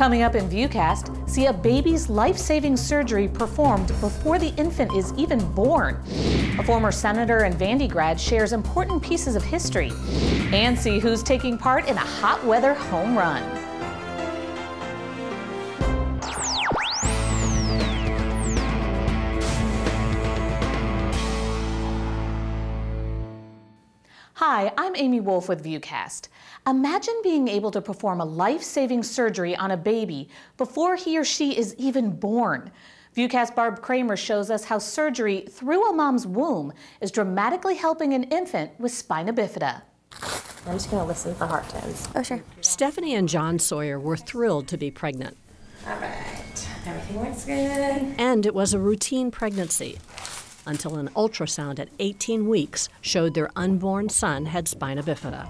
Coming up in VUCast, see a baby's life-saving surgery performed before the infant is even born. A former senator and Vandy grad shares important pieces of history. And see who's taking part in a hot weather home run. Hi, I'm Amy Wolf with VUCast. Imagine being able to perform a life-saving surgery on a baby before he or she is even born. VUCast Barb Kramer shows us how surgery through a mom's womb is dramatically helping an infant with spina bifida. I'm just going to listen for heart tones. Oh, sure. Stephanie and John Sawyer were thrilled to be pregnant. All right. Everything looks good. And it was a routine pregnancy, until an ultrasound at 18 weeks showed their unborn son had spina bifida.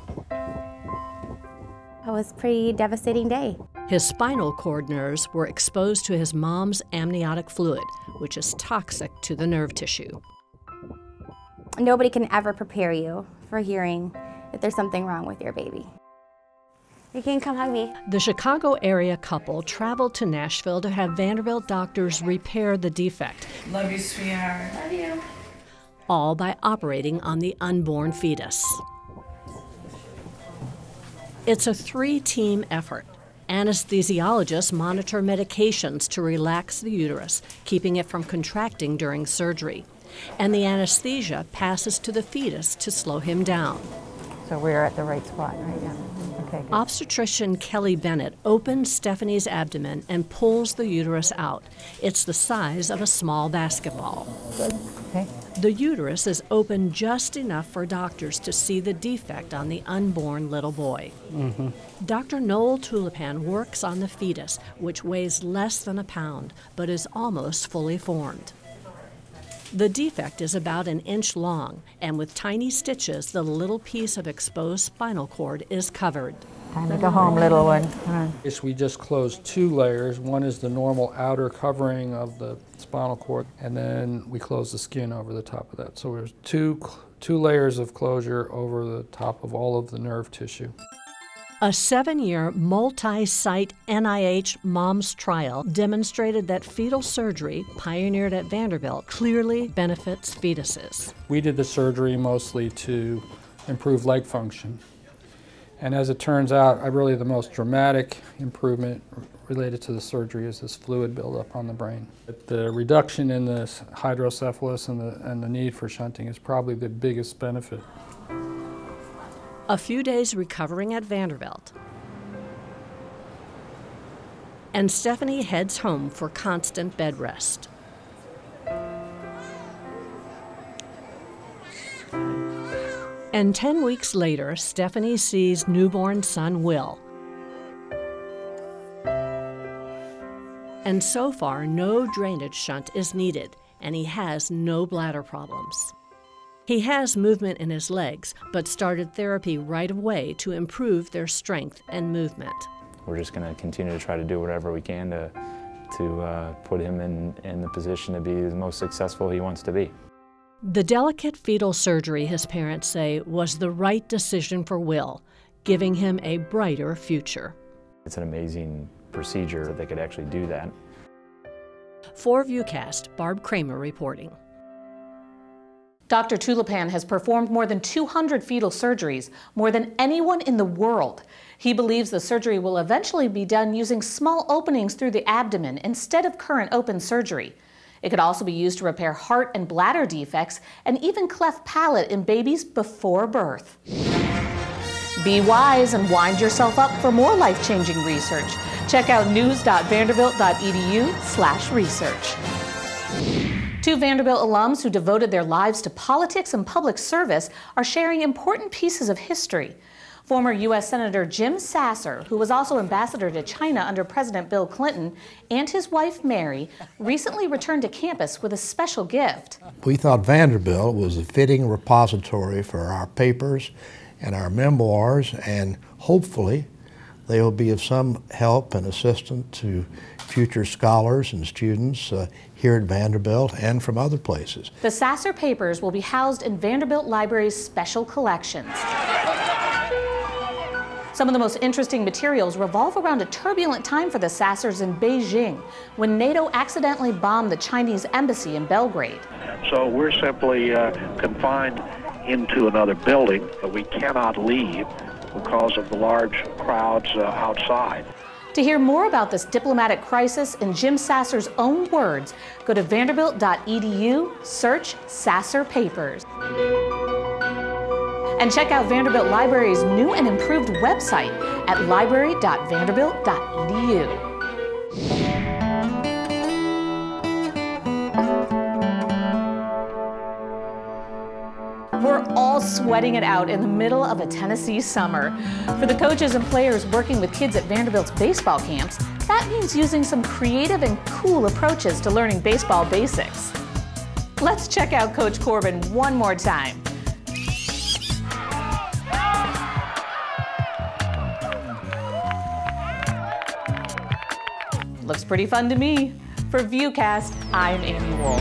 It was a pretty devastating day. His spinal cord nerves were exposed to his mom's amniotic fluid, which is toxic to the nerve tissue. Nobody can ever prepare you for hearing that there's something wrong with your baby. You can come hug me. The Chicago area couple traveled to Nashville to have Vanderbilt doctors repair the defect. Love you, sweetheart. Love you. All by operating on the unborn fetus. It's a three-team effort. Anesthesiologists monitor medications to relax the uterus, keeping it from contracting during surgery. And the anesthesia passes to the fetus to slow him down. So we're at the right spot right now. Okay, good. Obstetrician Kelly Bennett opens Stephanie's abdomen and pulls the uterus out. It's the size of a small basketball. Good. Okay. The uterus is open just enough for doctors to see the defect on the unborn little boy. Dr. Noel Tulipan works on the fetus, which weighs less than a pound, but is almost fully formed. The defect is about an inch long, and with tiny stitches, the little piece of exposed spinal cord is covered. Time to go home, little one. Yes, we just closed two layers. One is the normal outer covering of the spinal cord, and then we close the skin over the top of that. So there's two layers of closure over the top of all of the nerve tissue. A 7-year, multi-site NIH MOMS trial demonstrated that fetal surgery, pioneered at Vanderbilt, clearly benefits fetuses. We did the surgery mostly to improve leg function. And as it turns out, really the most dramatic improvement related to the surgery is this fluid buildup on the brain. The reduction in this hydrocephalus and the need for shunting is probably the biggest benefit. A few days recovering at Vanderbilt, and Stephanie heads home for constant bed rest. And 10 weeks later, Stephanie sees newborn son Will. And so far, no drainage shunt is needed, and he has no bladder problems. He has movement in his legs, but started therapy right away to improve their strength and movement. We're just going to continue to try to do whatever we can to put him in the position to be the most successful he wants to be. The delicate fetal surgery, his parents say, was the right decision for Will, giving him a brighter future. It's an amazing procedure that they could actually do that. For VUCast, Barb Kramer reporting. Dr. Tulipan has performed more than 200 fetal surgeries, more than anyone in the world. He believes the surgery will eventually be done using small openings through the abdomen instead of current open surgery. It could also be used to repair heart and bladder defects and even cleft palate in babies before birth. Be wise and wind yourself up for more life-changing research. Check out news.vanderbilt.edu/research. Two Vanderbilt alums who devoted their lives to politics and public service are sharing important pieces of history. Former U.S. Senator Jim Sasser, who was also ambassador to China under President Bill Clinton, and his wife Mary recently returned to campus with a special gift. We thought Vanderbilt was a fitting repository for our papers and our memoirs, and hopefully they will be of some help and assistance to future scholars and students here at Vanderbilt and from other places. The Sasser papers will be housed in Vanderbilt Library's special collections. Some of the most interesting materials revolve around a turbulent time for the Sassers in Beijing, when NATO accidentally bombed the Chinese embassy in Belgrade. So we're simply confined into another building, but we cannot leave because of the large crowds outside. To hear more about this diplomatic crisis in Jim Sasser's own words, go to vanderbilt.edu, search Sasser Papers. And check out Vanderbilt Library's new and improved website at library.vanderbilt.edu. We're all sweating it out in the middle of a Tennessee summer. For the coaches and players working with kids at Vanderbilt's baseball camps, that means using some creative and cool approaches to learning baseball basics. Let's check out Coach Corbin one more time. Looks pretty fun to me. For VUCast, I'm Amy Wolf.